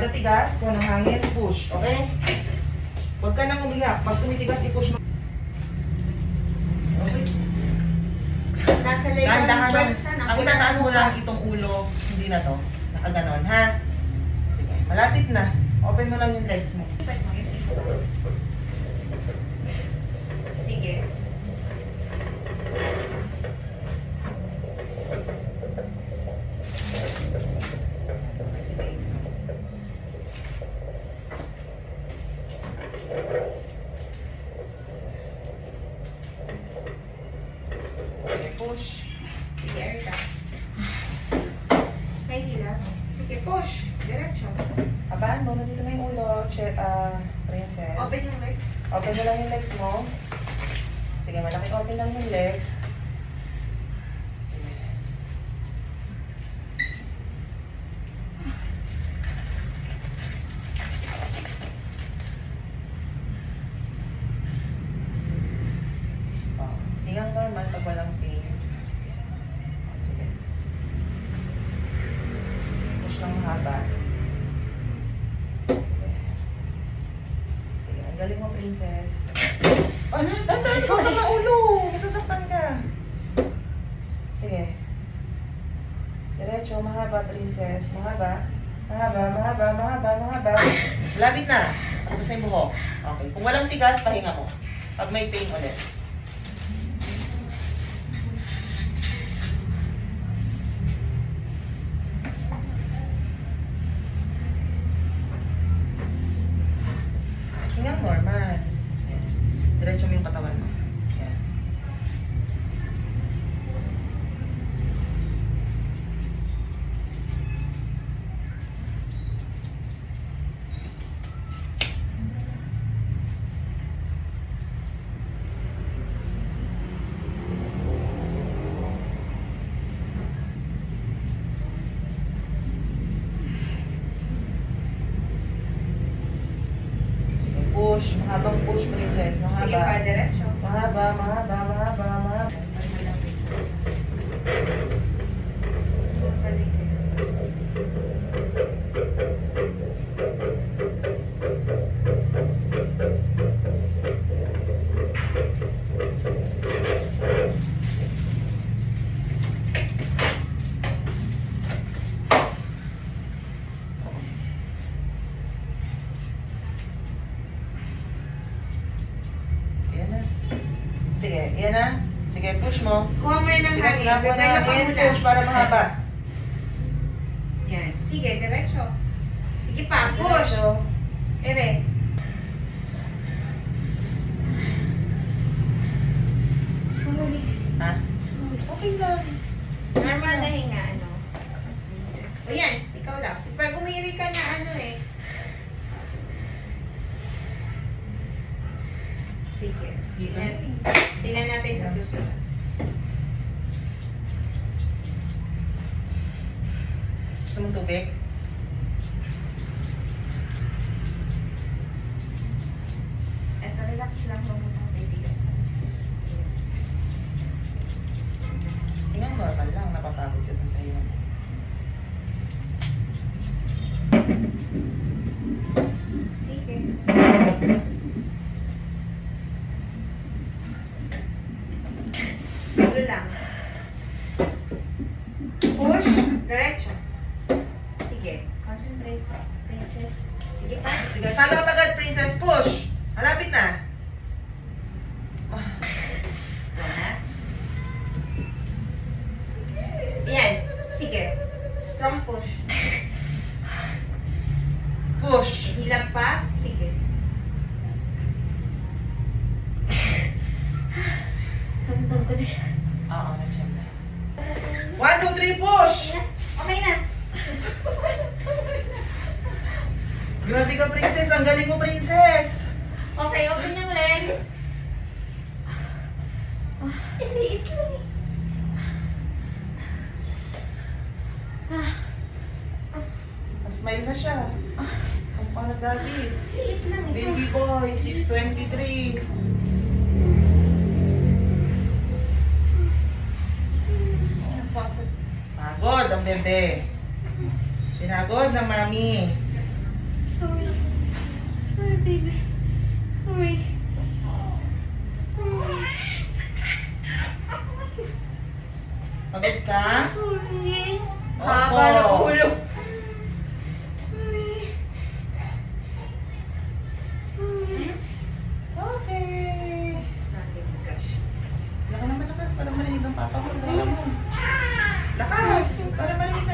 Kada tigas, kung ng hangin, push. Okay? Huwag ka nang umiyak. Pag tumitigas, i-push mo. Okay. Nasa legal ng pwersa na. Ang itataas mo lang itong ulo. Hindi na to. Nakaganon, ha? Sige, malapit na. Open mo lang yung legs mo. Sige. Okay, sige. Sige, push. Sige, Erika. Kay sila. Sige, push. Diretso. Aban mo na dito na yung ulo, princess. Open yung legs. Open mo lang yung legs mo. Sige, malaking open lang yung legs. Sige. Oh, hingang normal pag walang pain. Oh, sige. Push lang mahaba. Sige. Sige, ang galing mo, princess. Ano? Tanda, ikaw sa ulo! Masasaktan ka. Sige. Diretso, mahaba, princess. Mahaba. Mahaba, mahaba, mahaba, mahaba. Malapit na. Tapos na yung buhok. Okay. Kung walang tigas, pahinga mo. Pag may pain ulit. Hingang normal. Yan. Diretso mo yung katawan mo. Yan. Sige, push. Mahabang push, princess. Sige pa, Mahaba. diretso. Mahaba, mahaba, mahaba, mahaba. Balik. Yan na. Sige, yan na. Sige, push mo. Kuha mo rin ng Tigas hangin. na po na. Develop Yan, mo na. push para mahaba. Yan. Sige, diretso. Sige pa, push. Diretso. Ere. Ha? Okay lang. Normal na hinga, ano. O yan, ikaw lang. Kasi pag umiri ka na ano eh. Sige. Tingnan natin sa susunod. Gusto mong tubig? Eto, relax lang. Huwag mo itong titigas. Hingang normal lang. Napapagod ka dun sa iyo. Sige. Tulo lang. Push. Diretso. Sige. Concentrate. Princess. Sige pa. Sige, follow up agad, princess. Push. Malapit na. Wala. Yan. Sige. Strong push. Push. Hilang pa. Sige. Ramdam ko na siya. Oo, nandiyan na. 1, 2, 3, push! Okay na. Grabe ka, princess. Ang galing mo, princess. Okay, open yung legs. Liit lang eh. Smile na siya. Ang pangat dati. Liit lang eh. Baby boy, 623. Pagod ang bebe. Pinagod ng mami. baby. Sorry. Pagod ka? Sorry. Opo. Haba ng ulo. Sorry. Sorry. Okay. Sabi mo, gosh. Laka naman lakas para marinig ng papa mo. Lala mo. Lakas! Para marinig